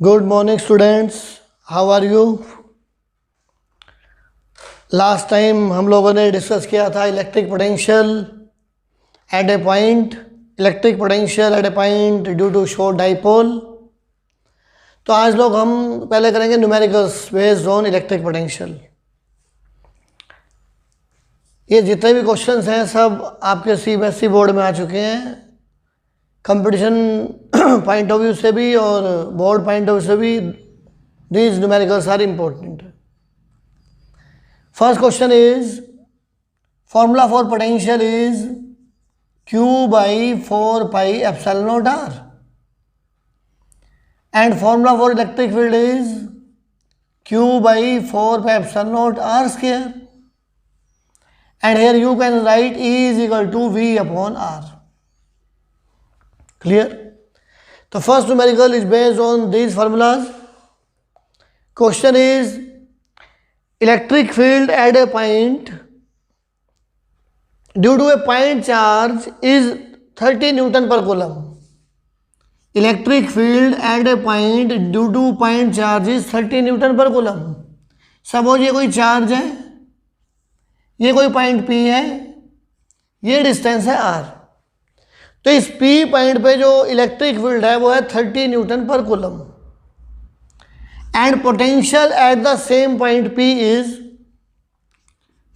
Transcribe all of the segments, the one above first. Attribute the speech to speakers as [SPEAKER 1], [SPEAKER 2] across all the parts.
[SPEAKER 1] Good morning students, how are you. Last time हम लोगों ने डिस्कस किया था electric potential at a point, electric potential at a point due to short dipole. तो आज लोग हम पहले करेंगे numericals based on electric potential. ये जितने भी क्वेश्चंस हैं सब आपके सीबीएसई बोर्ड में आ चुके हैं। कंपटीशन पॉइंट ऑफ व्यू से भी और बोर्ड पॉइंट ऑफ व्यू से भी these numericals are important. First question is formula for potential is Q by 4 pi epsilon naught R and formula for electric field is Q by 4 pi epsilon naught R square, and here you can write E is equal to V upon R. Clear? The first numerical is based on these formulas. Question is electric field at a point due to a point charge is 30 Newton per coulomb. Electric field at a point due to point charge is 30 Newton per coulomb. Suppose ये कोई charge है, ये कोई point P है, ये distance है R। तो इस P पॉइंट पे जो इलेक्ट्रिक फील्ड है वो है 30 newton per coulomb and potential at the same point P is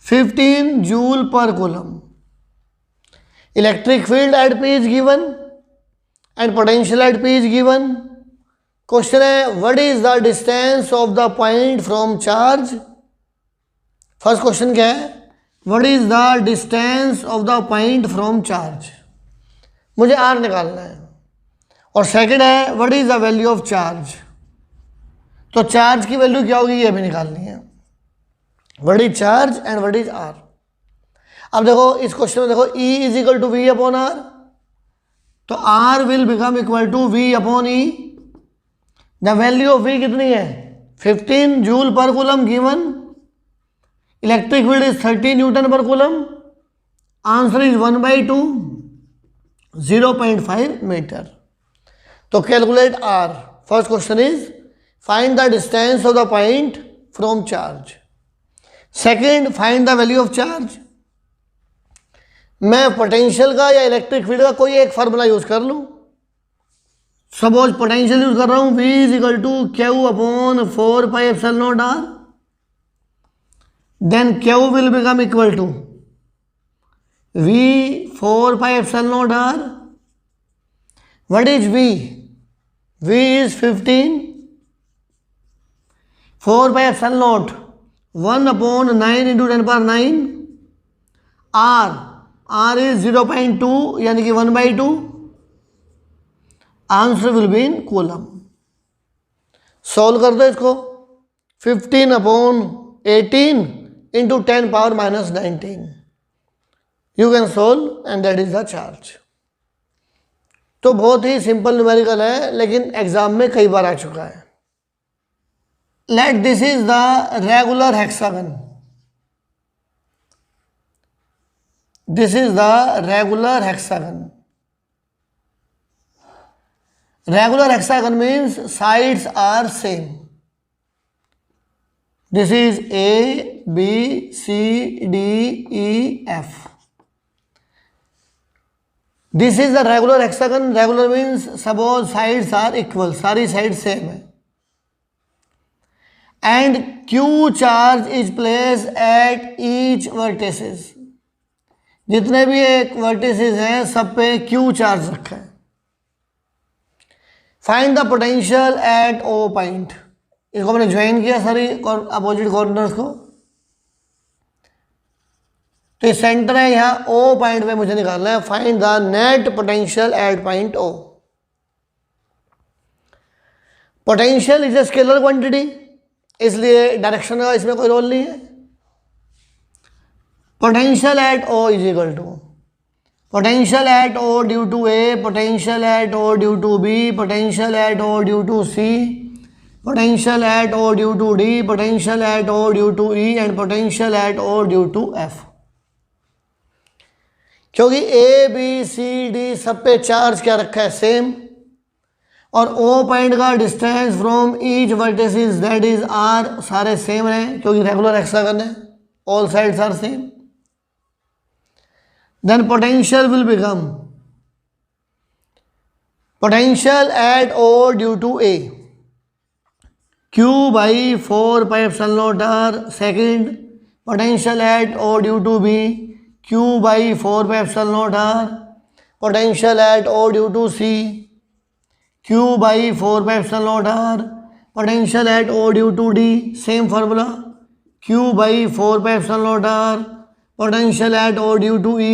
[SPEAKER 1] 15 joule per coulomb. Electric field at P is given and potential at P is given. Question है what is the distance of the point from charge. First question क्या है, what is the distance of the point from charge, मुझे R निकालना है। और second है what is the value of charge, तो charge की वैल्यू क्या होगी ये भी निकालनी है। What is charge and what is R। अब देखो इस क्वेश्चन में देखो E is equal to V upon R, तो R will become equal to V upon E। The value of V कितनी है 15 joule per coulomb given, electric field is 30 newton per coulomb, answer is 1/2 0.5 metre. तो calculate R। First question is find the distance of the point from charge. Second find the value of charge. मैं potential का या electric field का कोई एक formula use कर लूं। Suppose potential use कर रहा हूं V is equal to Q upon 4 pi epsilon naught R, then Q will become equal to V 4 pi epsilon naught R. What is V? V is 15. 4 pi epsilon naught 1 upon 9 into 10 power 9. R is 0.2 यानी कि 1/2. Answer will be in coulomb. Solve कर दो इसको। 15 upon 18 into 10 power minus 19. You can solve and that is the charge. तो बहुत ही simple numerical है लेकिन exam में कई बार आ चुका है। Let this is the regular hexagon. This is the regular hexagon. Regular hexagon means sides are same. This is A B C D E F। This is the regular hexagon. Regular means suppose sides are equal, सारी side same है and Q charge is place at each vertices. जितने भी एक vertices हैं सब पे Q charge रखा है। Find the potential at O point. इसको मैंने ज्वाइन किया सारी अपोजिट कॉर्नर्स को, तो ये सेंटर है, यहाँ O पॉइंट पे मुझे निकालना है। Find the net potential at point O। Potential is a scalar quantity, इसलिए डायरेक्शन का इसमें कोई रोल नहीं है। Potential at O is equal to potential at O due to A, potential at O due to B, potential at O due to C, potential at O due to D, potential at O due to E and potential at O due to F। क्योंकि A B C D सब पे charge क्या रखा है same, और O point का distance from each vertices that is R, सारे same हैं क्योंकि रेगुलर हेक्सागन है, all sides are same. Then potential will become potential at O due to A Q by 4 pi epsilon naught r, second potential at O due to B Q by 4 pi epsilon naught r, potential at O due to C Q by 4 pi epsilon naught r, potential at O due to D, same formula, Q by 4 pi epsilon naught r, potential at O due to E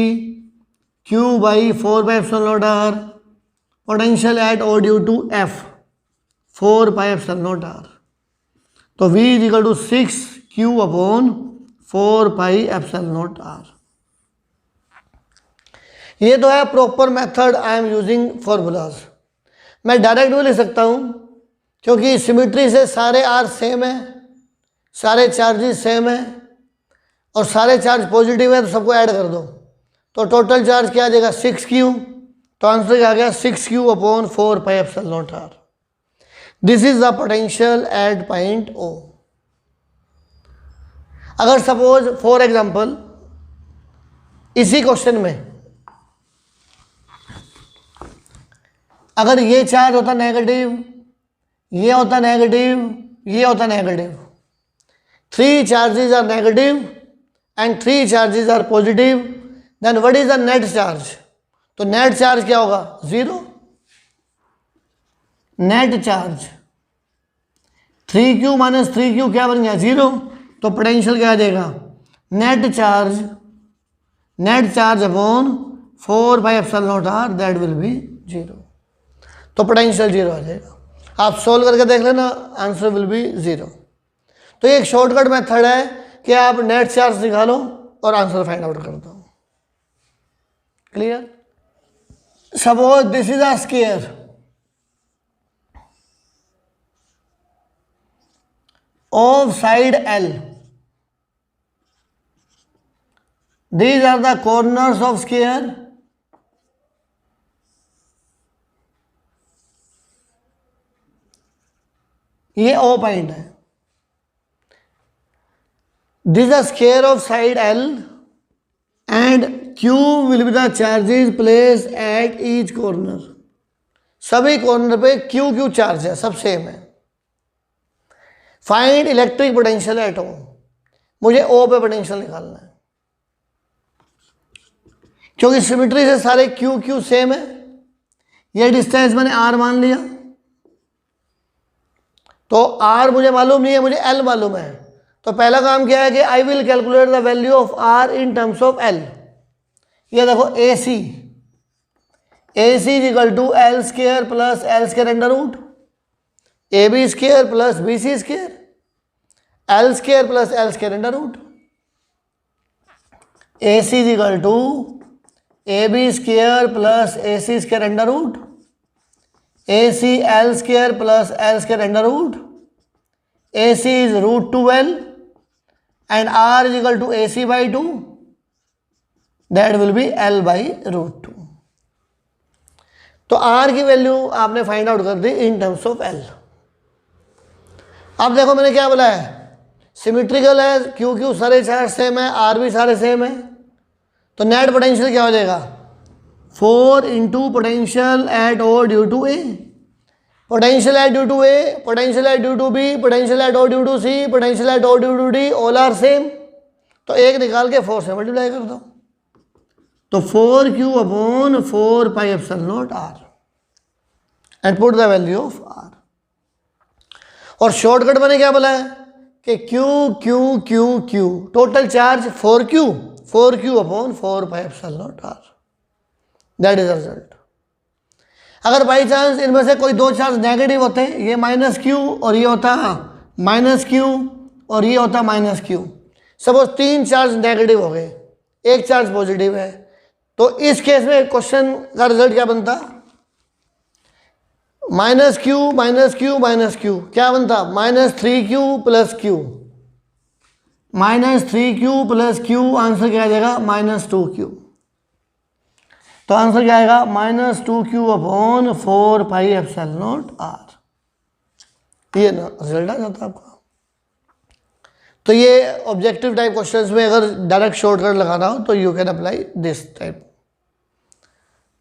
[SPEAKER 1] Q by 4 pi epsilon naught r, potential at O due to F 4 pi epsilon naught r। तो V is equal to 6Q upon 4 pi epsilon naught R। ये तो है proper method I am using formulas. मैं direct भी लिख सकता हूँ क्योंकि सिमिट्री से सारे R सेम है, सारे चार्जेस सेम है और सारे चार्ज पॉजिटिव है, तो सबको ऐड कर दो तो टोटल चार्ज क्या आ जाएगा 6Q। तो आंसर क्या आ गया 6Q upon 4 pi epsilon naught R। This is the potential at point O। अगर सपोज फॉर एग्जांपल इसी क्वेश्चन में अगर ये चार्ज होता नेगेटिव, ये होता नेगेटिव, ये होता negative, 3 charges are negative and 3 charges are positive, then what is the net charge? तो नेट चार्ज क्या होगा 0। Net charge 3Q minus 3Q क्या बन गया 0। तो पोटेंशियल क्या आ जाएगा net charge upon 4 by epsilon naught R, that will B 0। तो पोटेंशियल 0 आ जाएगा। आप सोल्व करके देख लेना, आंसर विल बी 0। तो ये एक शॉर्टकट मेथड है कि आप नेट चार्ज निकालो और आंसर फाइंड आउट कर दो। Clear? Suppose this is a sphere of side L. These are the corners of sphere. ये O पॉइंट है। This is a sphere of side L and Q will be the charges placed at each corner. सभी corner पे Q charge है, सब same है। Find electric potential at O। मुझे O पे potential निकालना है क्योंकि सिमेट्री से सारे Q सेम है। ये डिस्टेंस मैंने R मान लिया, तो R मुझे मालूम नहीं है, मुझे L मालूम है। तो पहला काम क्या है कि I will calculate the value of R in terms of L। ये देखो AC is equal to L square plus L square under root AB square plus BC square, L square plus L square under root. AC is equal to AB square plus AC square under root, AC L square plus L square under root, AC is रूट 2L and R is equal to AC by 2, that will be L by root 2। तो R की value आपने find out कर दी in terms of L। अब देखो मैंने क्या बोला है, सिमेट्रिकल है, Q सारे चार्ज सेम है, R भी सारे सेम है, तो नेट पोटेंशियल क्या हो जाएगा 4 into potential at O due to A, potential at due to A, potential at due to B, potential at O due to C, potential at O due to D, all are same. तो एक निकाल के 4 से multiply कर दो, तो 4Q upon 4 pi epsilon naught R and put the value of R। और shortcut मैंने क्या बोला है कि Q total charge 4Q upon 4 pi epsilon naught R, that is result. अगर बाई चांस इनमें से कोई दो चार्ज नेगेटिव होते हैं, ये -Q और ये होता -Q और ये होता -Q, सपोज 3 चार्ज नेगेटिव हो गए, एक चार्ज पॉजिटिव है, तो इस केस में क्वेश्चन का रिजल्ट क्या बनता -Q क्या बनता -3Q plus Q, -3Q plus Q, answer क्या आ जाएगा -2Q। तो आंसर क्या आएगा -2q/4πε0r। ये ना रिजल्ट आ जाता है आपका। तो ये ऑब्जेक्टिव टाइप क्वेश्चंस में अगर डायरेक्ट शॉर्टकट लगाना हो तो you can apply this type,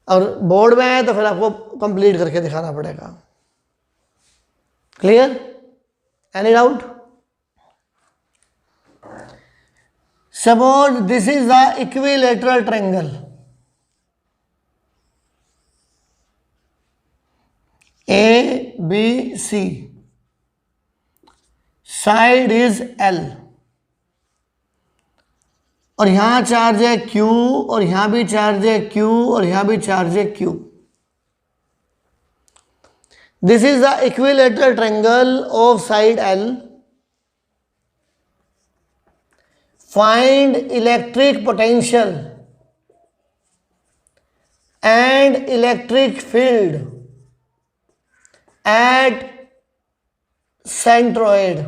[SPEAKER 1] और बोर्ड में है तो फिर आपको कंप्लीट करके दिखाना पड़ेगा। Clear? Any doubt? Suppose this is the equilateral triangle ABC, side is L, और यहां चार्ज है Q, और यहां भी चार्ज है Q, और यहां भी चार्ज है Q। This is the equilateral triangle of side L। Find electric potential and electric field eight centroid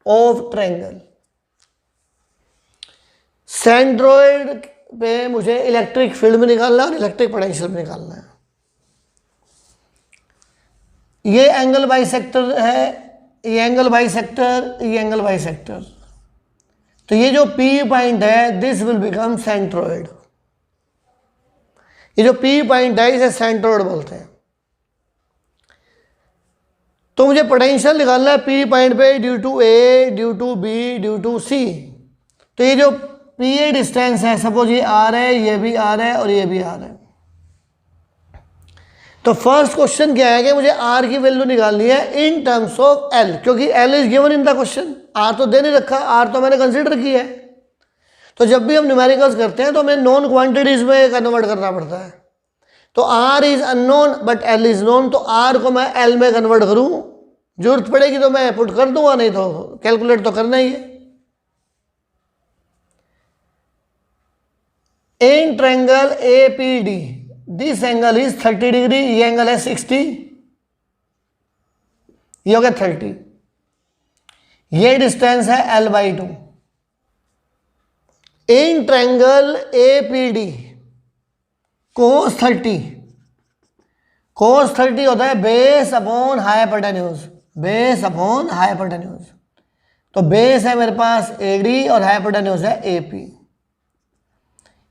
[SPEAKER 1] of triangle. Centroid पे मुझे इलेक्ट्रिक फील्ड में निकालना है और इलेक्ट्रिक पोटेंशियल में निकालना है। ये एंगल बाइसेक्टर है, ये एंगल बाइसेक्टर, ये एंगल बाइसेक्टर। तो ये जो P पॉइंट है दिस विल बिकम सेंट्रोइड। ये जो P पॉइंट है इसे सेंट्रोइड बोलते हैं। तो मुझे पोटेंशियल निकालना है P पॉइंट पे due to A, due to B, due to C। तो ये जो PA डिस्टेंस है, सपोज ये R है, ये भी R है और ये भी R है। तो फर्स्ट क्वेश्चन क्या है कि मुझे R की वैल्यू निकालनी है इन टर्म्स ऑफ L, क्योंकि L is given in the question. R तो दे नहीं रखा, R तो मैंने कंसिडर किया है। तो जब भी हम न्यूमेरिकल्स करते हैं तो हमें नॉन क्वांटिटीज में कन्वर्ट करना पड़ता है। तो R is unknown but L is known, तो R को मैं L में कन्वर्ट करूं, जरूरत पड़ेगी तो मैं पुट कर दूंगा, नहीं तो कैलकुलेट तो करना ही है। In triangle APD this angle is 30 degree, ये एंगल है 60, ये हो गया 30। ये डिस्टेंस है L/2। In triangle APD cos 30, cos 30 होता है base upon hypotenuse, base upon hypotenuse. तो बेस है मेरे पास AD और हाइपोटेन्यूज है AP।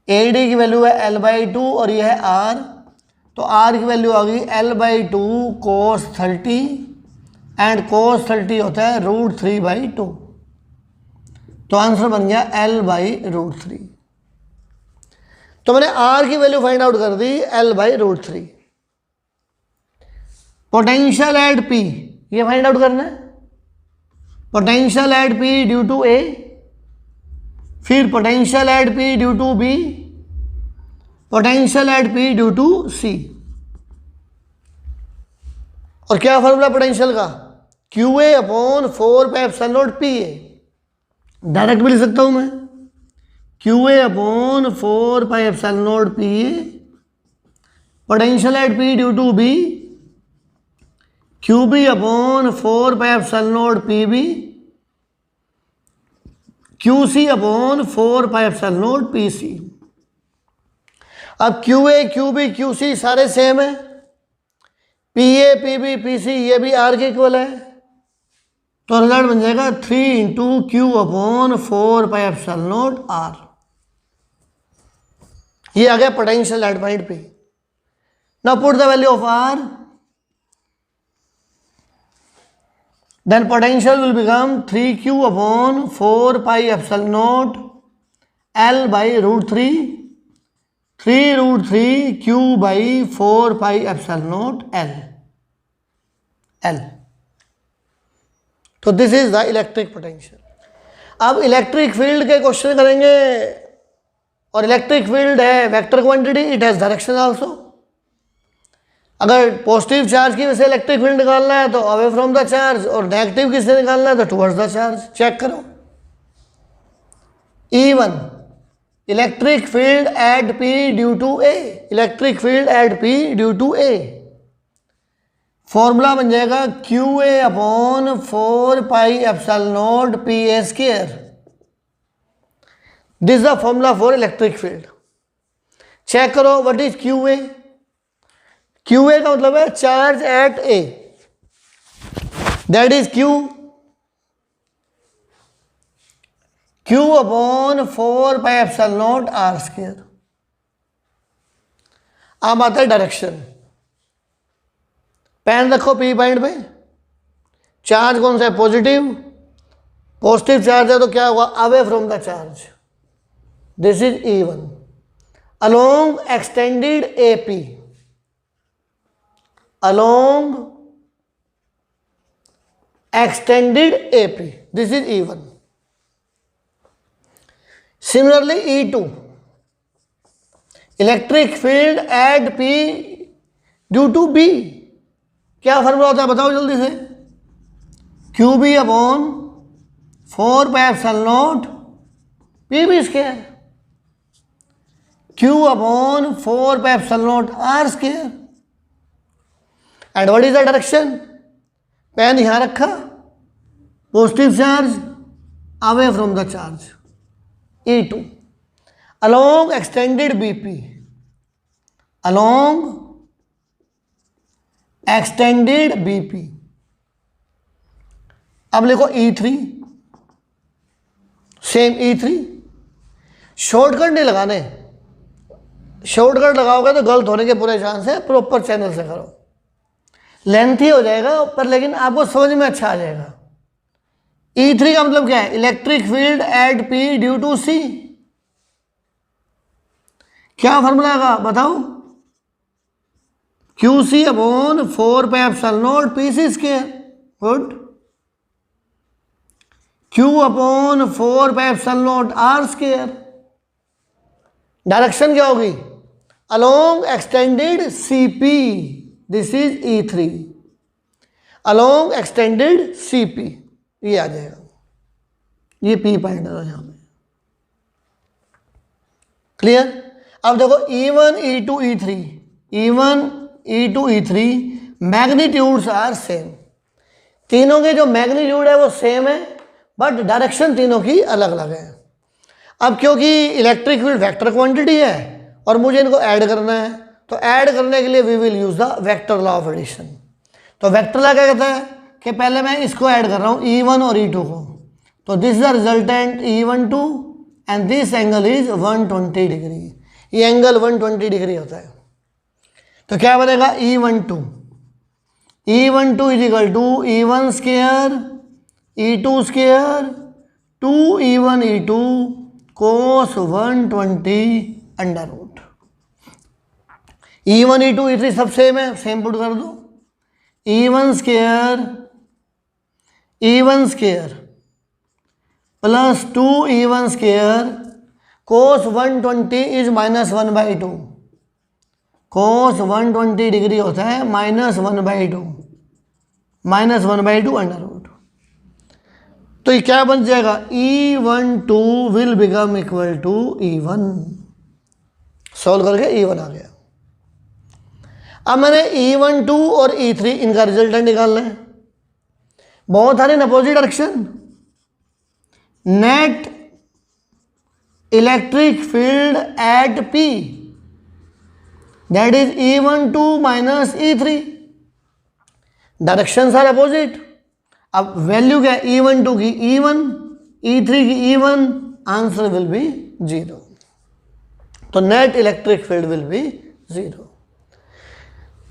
[SPEAKER 1] AD की वैल्यू है L/2 और ये है R, तो R की वैल्यू आ गई L/2 cos 30, एंड cos 30 होता है √3/2। तो आंसर बन गया L/√3। तो मैंने R की वैल्यू फाइंड आउट कर दी L/√3। पोटेंशियल एट P ये फाइंड आउट करना है। Potential at P due to A, फिर potential at P due to B, potential at P due to C। और क्या फॉर्मूला पोटेंशियल का? QA/4πε0PA। डायरेक्ट भी लिख सकता हूं मैं, QA/4πε0PA। Potential at P due to B, QB/4πε0PB, QC/4πε0PC। अब QA, QB, QC सारे सेम है, PA, PB, PC ये भी R के इक्वल है। तो रिजल्ट बन जाएगा 3 × Q/4πε0R। ये आ गया potential at point P। Now put the value of R, then potential will become 3Q/4πε0 L/√3, 3√3Q/4πε0 L। तो this is the electric potential. अब इलेक्ट्रिक फील्ड के क्वेश्चन करेंगे, और इलेक्ट्रिक फील्ड है vector quantity, it has direction also. अगर positive charge की वजह से इलेक्ट्रिक फील्ड निकालना है तो अवे फ्रॉम द चार्ज, और नेगेटिव किससे निकालना है तो टुवर्ड्स द चार्ज। चेक करो, E1 electric field at P due to A, electric field at P due to A। Formula बन जाएगा QA/4πε0PA²। This the formula for electric field. Check करो what is Q A. Q A का मतलब है charge at A, that is Q Q upon 4πε0 R square. अब आता है direction. Pen रखो पी पॉइंट पे, चार्ज कौन सा है, पॉजिटिव, पॉजिटिव चार्ज है तो क्या हुआ, away from the charge, this is E1 along extended AP, along extended AP, this is E1। Similarly E2 electric field at P due to B, क्या formula होता है बताओ जल्दी से, QB upon 4πε0 PB square, Q upon 4πε0 R square. And what is the direction, pen यहां रखा, positive charge away from the charge E2 along extended BP, along extended BP। अब लिखो E3, सेम E3। शॉर्टकट नहीं लगाने, shortcut लगाओगे तो गलत होने के पूरे चांस है, प्रॉपर चैनल से करो, लेंथी हो जाएगा पर लेकिन आपको समझ में अच्छा आ जाएगा। E3 का मतलब क्या है, electric field at P due to C, क्या फॉर्मूला आएगा बताओ, QC upon 4πε0 PC square, good, Q upon 4πε0 R square. Direction क्या होगी, along extended CP, this is E3 along extended CP, ये आ जाएगा, ये P पॉइंट है यहां पे, क्लियर। अब देखो E1 E2 E3, E1 E2 E3 magnitudes are same, तीनों के जो मैग्नीट्यूड है वो सेम है बट डायरेक्शन तीनों की अलग अलग है। अब क्योंकि इलेक्ट्रिक फील्ड वेक्टर क्वांटिटी है और मुझे इनको ऐड करना है, तो ऐड करने के लिए we will use the vector law of addition. तो वेक्टर लॉ क्या कहता है कि पहले मैं इसको ऐड कर रहा हूँ E1 और E2 को, तो this is the resultant E12 and this angle is 120 degree, ये एंगल 120 डिग्री होता है। तो क्या बनेगा E12 is equal to E1 square E2 square 2E1 E2 cos 120 under root. E1 E2 E3 सब सेम है, सेम पुट कर दो, E1 square plus 2E1 square cos 120 is -1/2, cos 120 degree होता है -1/2 अंडर रूट। तो ये क्या बन जाएगा, E12 will become equal to E1, solve करके E1 आ गया। अब मैंने E12 और E3 इनका रिजल्टेंट निकालना है, बहुत सारे opposite direction, net electric field at P that is E12 minus E3, direction are opposite. अब वैल्यू क्या है, E12 की E1 E3 की E1, आंसर विल बी 0, तो net electric field will be 0।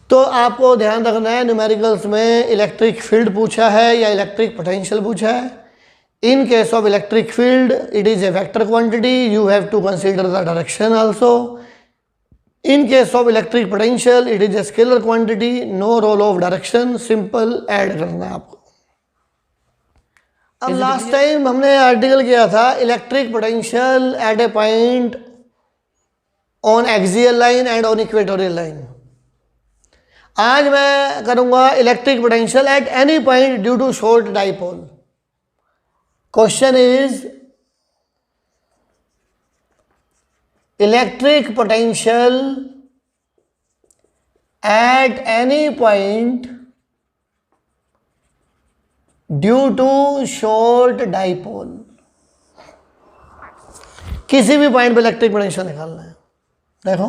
[SPEAKER 1] तो आपको ध्यान रखना है, न्यूमेरिकल्स में इलेक्ट्रिक फील्ड पूछा है या इलेक्ट्रिक पोटेंशियल पूछा है। In case of electric field it is a vector quantity, you have to consider the direction also. In case of electric potential it is a scalar quantity, no role of direction, simple add करना है आपको। अब last time हमने article किया था electric potential at a point on axial line and on equatorial line. आज मैं करूंगा electric potential at any point due to short dipole. Question is electric potential at any point due to short dipole. किसी भी point पे electric potential निकालना है। देखो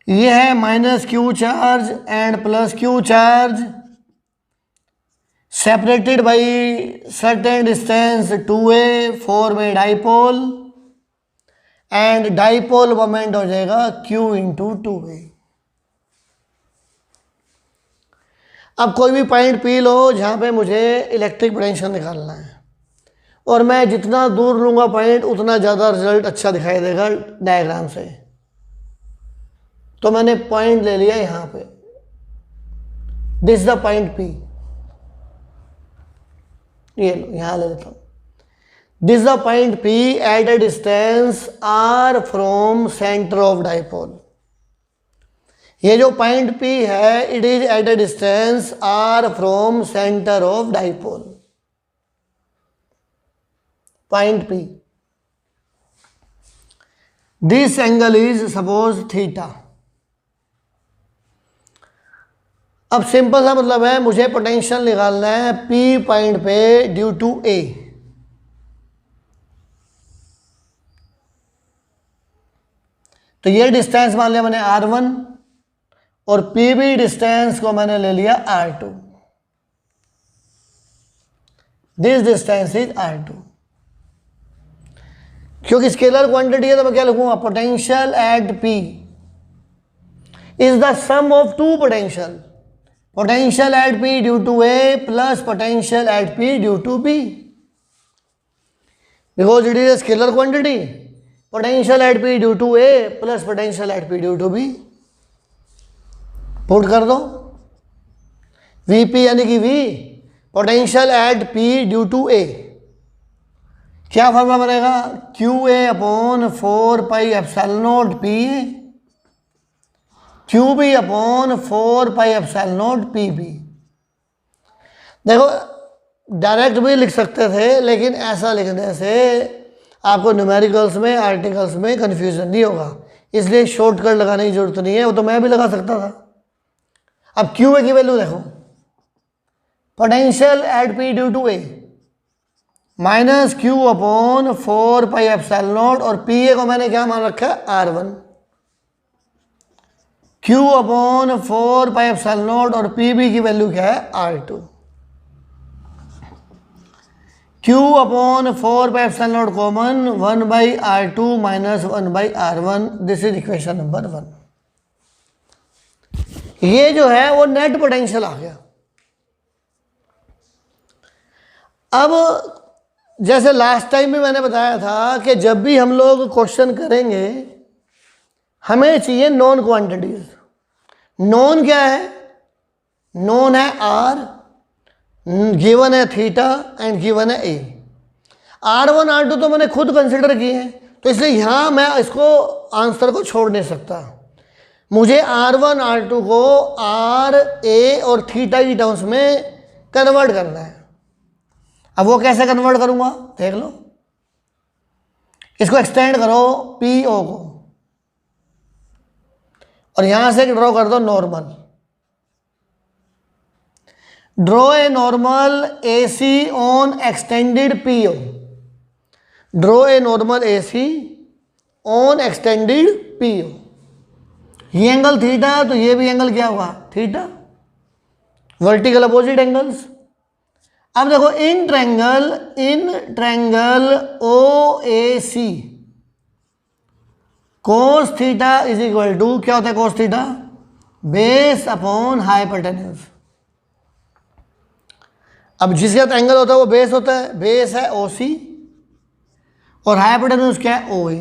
[SPEAKER 1] ये है minus Q charge and plus Q charge separated by certain distance 2a, form a dipole and dipole moment हो जाएगा q इंटू 2a। अब कोई भी पॉइंट पी लो जहाँ पे मुझे इलेक्ट्रिक पोटेंशियल निकालना है, और मैं जितना दूर लूँगा पॉइंट उतना ज़्यादा रिजल्ट अच्छा दिखाई देगा डायग्राम से। तो मैंने पॉइंट ले लिया यहाँ पे, दिस द पॉइंट पी, ये लो यहाँ ले लेता हूँ। This the point P at a distance r from centre of dipole. ये जो पॉइंट P है it is at a distance r from centre of dipole. Point P, this angle is suppose theta. अब simple सा मतलब है, मुझे potential निकालना है P पॉइंट पे ड्यू टू A। तो ये डिस्टेंस मान लिया मैंने r1 और P भी डिस्टेंस को मैंने ले लिया r2। This distance is r2। क्योंकि स्केलर क्वांटिटी है तो मैं क्या लिखूंगा, potential at P is the sum of two potential, potential at P due to A plus potential at P due to B, because it is a scalar quantity. Potential at P due to A plus potential at P due to B। Put कर दो, Vp यानी कि V potential at P due to A, क्या formula बनेगा, QA upon 4 pi epsilon not PA, QB upon 4 pi epsilon not PB। देखो direct भी लिख सकते थे, लेकिन ऐसा लिखने से आपको न्यूमेरिकल्स में आर्टिकल्स में कन्फ्यूजन नहीं होगा, इसलिए शॉर्टकट लगाने की जरूरत नहीं है, वो तो मैं भी लगा सकता था। अब QA की वैल्यू देखो, potential at P due to A minus Q upon 4 pi epsilon naught, और PA को मैंने क्या मान रखा है R1, Q upon 4 pi epsilon naught और PB की वैल्यू क्या है R2। Q upon 4 pi epsilon naught common 1 by R2 minus 1 by R1, this is equation number 1। ये जो है वो नेट पोटेंशियल आ गया। अब जैसे लास्ट टाइम भी मैंने बताया था कि जब भी हम लोग क्वेश्चन करेंगे हमें चाहिए नॉन क्वांटिटीज। नॉन क्या है, नॉन है R, गिवन है थीटा एंड गिवन है A। R1 R2 तो मैंने खुद कंसिडर किए हैं, तो इसलिए यहाँ मैं इसको आंसर को छोड़ नहीं सकता। मुझे R1 R2 को R, A और थीटा की टर्म्स में कन्वर्ट करना है। अब वो कैसे कन्वर्ट करूंगा देख लो, इसको एक्सटेंड करो PO को, और यहां से ड्रॉ कर दो normal. Draw a normal AC on extended PO, draw a normal AC on extended PO। ये एंगल थीटा है तो ये भी एंगल क्या हुआ थीटा, वर्टिकल अपोजिट एंगल्स। अब देखो in triangle OAC cos theta is equal to क्या होता है cos theta, base upon hypotenuse. अब जिसके साथ एंगल होता है वो बेस होता है, बेस है OC और हाइपोटेन्यूज क्या है OA,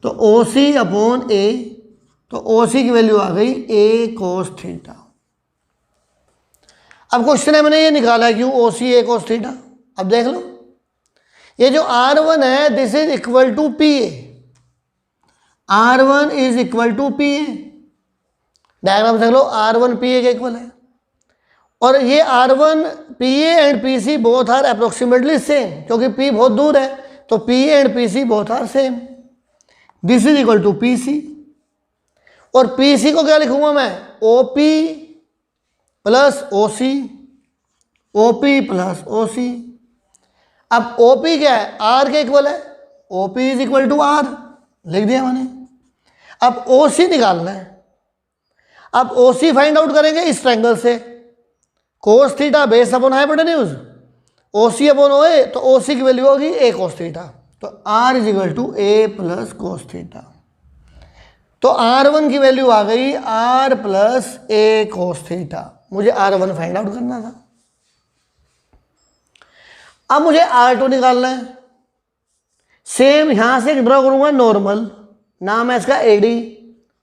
[SPEAKER 1] तो OC अपॉन A, तो OC की वैल्यू आ गई A कोस थीटा। अब क्वेश्चन है मैंने ये निकाला क्यों OC A कोस थीटा। अब देख लो ये जो R1 है this is equal to PA, R1 is equal to PA, diagram देख लो R1 PA के इक्वल है, और ये R1 PA and PC both are approximately same, क्योंकि P बहुत दूर है तो PA and PC both are same, this is equal to PC। और PC को क्या लिखूंगा मैं OP plus OC, OP plus OC। अब OP क्या है R के इक्वल है, OP is equal to R लिख दिया मैंने। अब ओ सी निकालना है। अब ओ सी फाइंड आउट करेंगे इस ट्रायंगल से, cos theta base upon hypotenuse, O C upon O A, तो ओ सी की वैल्यू होगी ए कोस थीटा, तो R is equal to a plus cos theta. तो R1 की वैल्यू आ गई R plus a cos theta. मुझे R1 find out करना था। अब मुझे R2 निकालना है। सेम यहां से ड्रॉ करूंगा नॉर्मल, नाम है इसका AD,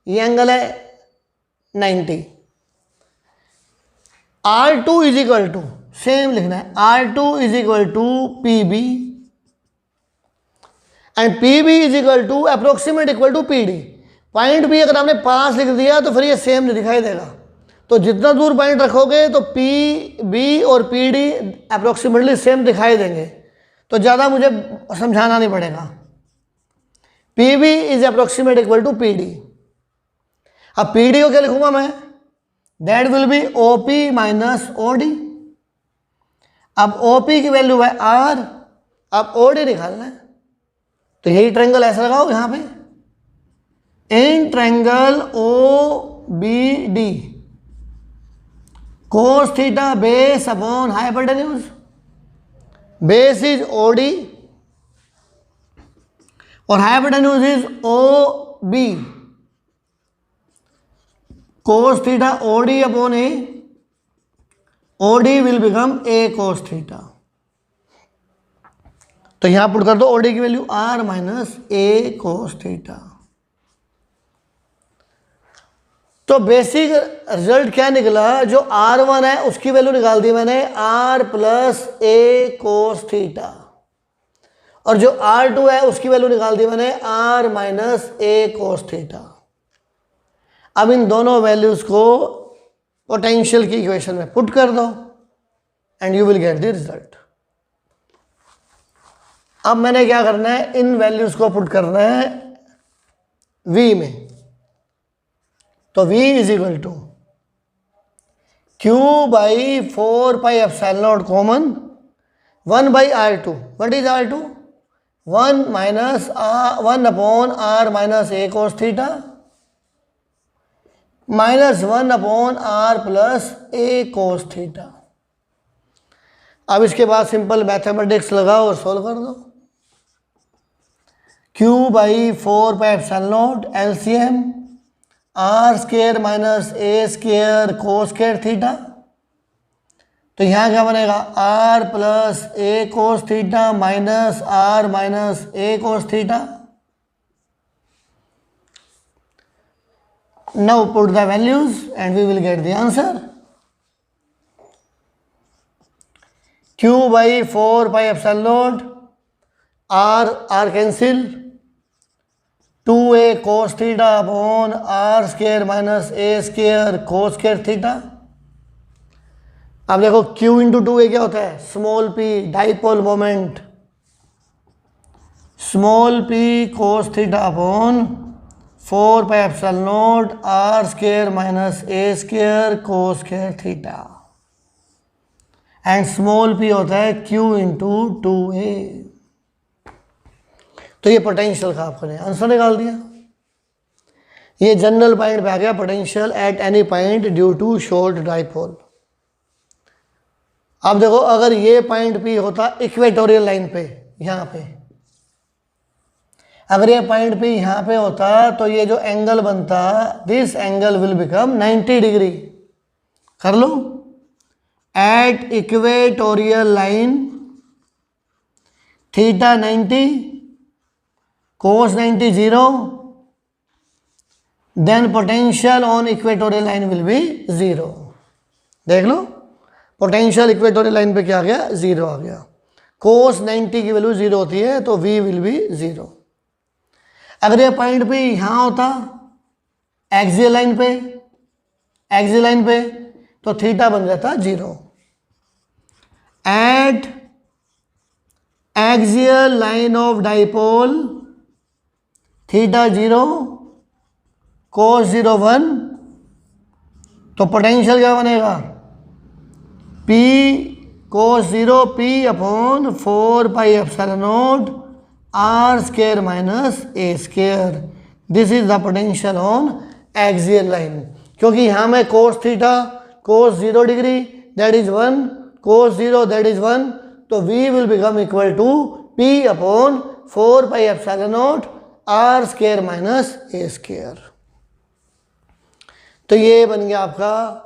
[SPEAKER 1] ये एंगल है 90। R2 is equal to, same लिखना है, R2 is equal to PB and PB is equal to approximate equal to PD। Point भी अगर आपने 5 लिख दिया तो फिर ये सेम नहीं दिखाई देगा, तो जितना दूर पॉइंट रखोगे तो PB और PD अप्रोक्सीमेटली सेम दिखाई देंगे, तो ज़्यादा मुझे समझाना नहीं पड़ेगा। PB is approximate equal to PD। अब PD को क्या लिखूंगा मैं, that will be OP minus OD। अब OP की वैल्यू है R, अब OD निकालना है, तो यही ट्रायंगल ऐसा लगाओ यहां पे, in triangle OBD cos theta base upon hypotenuse, base is OD और hypotenuse is OB, cos theta OD upon A, OD will become A cos theta. तो यहां पुट कर दो OD की value R minus A cos theta. तो basic result क्या निकला, जो R1 है उसकी वैल्यू निकाल दी मैंने R plus A cos theta, और जो R2 है उसकी वैल्यू निकाल दी मैंने R minus A cos theta. अब इन दोनों वैल्यूज को पोटेंशियल की इक्वेशन में पुट कर दो and you will get the result. अब मैंने क्या करना है, इन वैल्यूज को पुट करना है V में, तो V is equal to Q by 4 pi epsilon naught common 1 by R2। What is R2? 1 minus 1 upon R minus A cos theta minus 1 upon R plus A cos theta. अब इसके बाद simple mathematics लगाओ और solve कर दो। Q by 4 pi epsilon not LCM R square minus A square cos square theta, तो यहाँ क्या बनेगा R plus A cos theta minus R minus A cos theta. Now put the values and we will get the answer. Q by 4 pi epsilon naught R cancel, 2A cos theta upon R square minus A square cos square theta। अब देखो Q into 2A क्या होता है, small p dipole moment, small p cos theta upon 4 pi epsilon naught R square minus A square cos square theta, and small p होता है Q into 2A। तो ये potential का आपने आंसर निकाल दिया। ये जनरल पॉइंट पे आ गया, potential at any point due to short dipole. अब देखो अगर ये पॉइंट P होता इक्वेटोरियल लाइन पे, यहाँ पे अगर ये पॉइंट P यहाँ पे होता तो ये जो एंगल बनता, this angle will become 90 degree. कर लो, at equatorial line theta 90 cos 90 0, then potential on equatorial line will be 0। देख लो पोटेंशियल इक्वेटोरियल लाइन पे क्या आ गया, 0 आ गया। cos 90 की वैल्यू 0 होती है तो V विल बी 0। अगर ये पॉइंट पे यहाँ होता एक्सियल लाइन पे तो थीटा बन जाता 0। Eight axial line of dipole theta 0 cos 0 1, तो पोटेंशियल क्या बनेगा, P cos 0 P upon 4 pi epsilon naught R square minus A square. This is the potential on axial line, क्योंकि यहाँ में cos theta cos 0 degree that is 1, cos 0 that is 1, तो V will become equal to P upon 4 pi epsilon naught R square minus A square. तो ये बन गया आपका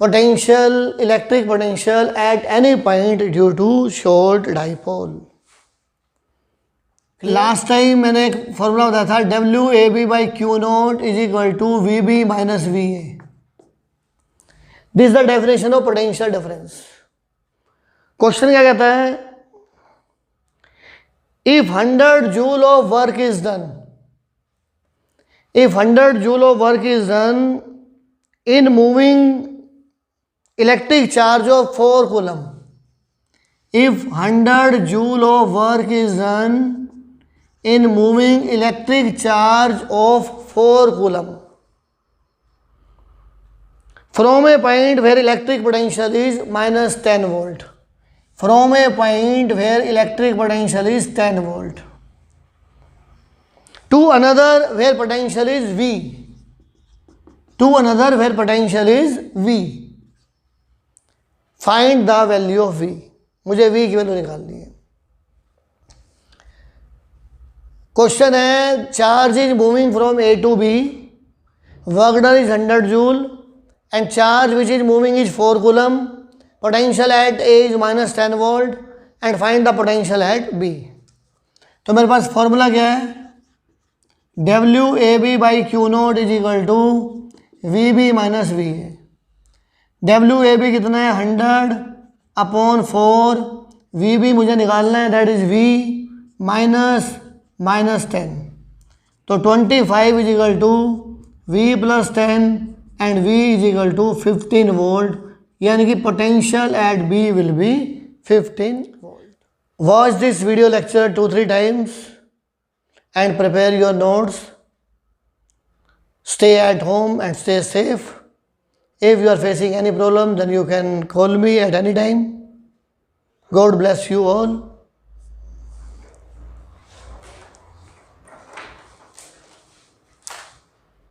[SPEAKER 1] potential, electric potential at any point due to short dipole. Last time मैंने एक formula बताया था, W A B by Q naught is equal to V B minus V A. This the definition of potential difference. Question क्या कहता है, if 100 joule of work is done, if 100 joule of work is done in moving electric charge of 4 coulomb, if 100 joule of work is done in moving electric charge of 4 coulomb from a point where electric potential is minus 10 volt, from a point where electric potential is 10 volt to another where potential is V, to another where potential is V, find the value of V। मुझे V की value निकालनी है। Question है, charge is moving from A to B, work done is 100 joule and charge which is moving is 4 coulomb, potential at A is minus 10 volt and find the potential at B। तो मेरे पास formula क्या है, W A B by Q naught is equal to V B minus V A. W A B कितना है, 100 upon 4, we B मुझे निकालना है दैट इज V माइनस 10, तो 25 is equal to V plus 10 and V is equal to 15 volt, यानी कि potential at B will be 15 volt. Watch this video lecture 2-3 times and prepare your notes. Stay at home and stay safe. If you are facing any problem, then you can call me at any time. God bless you all.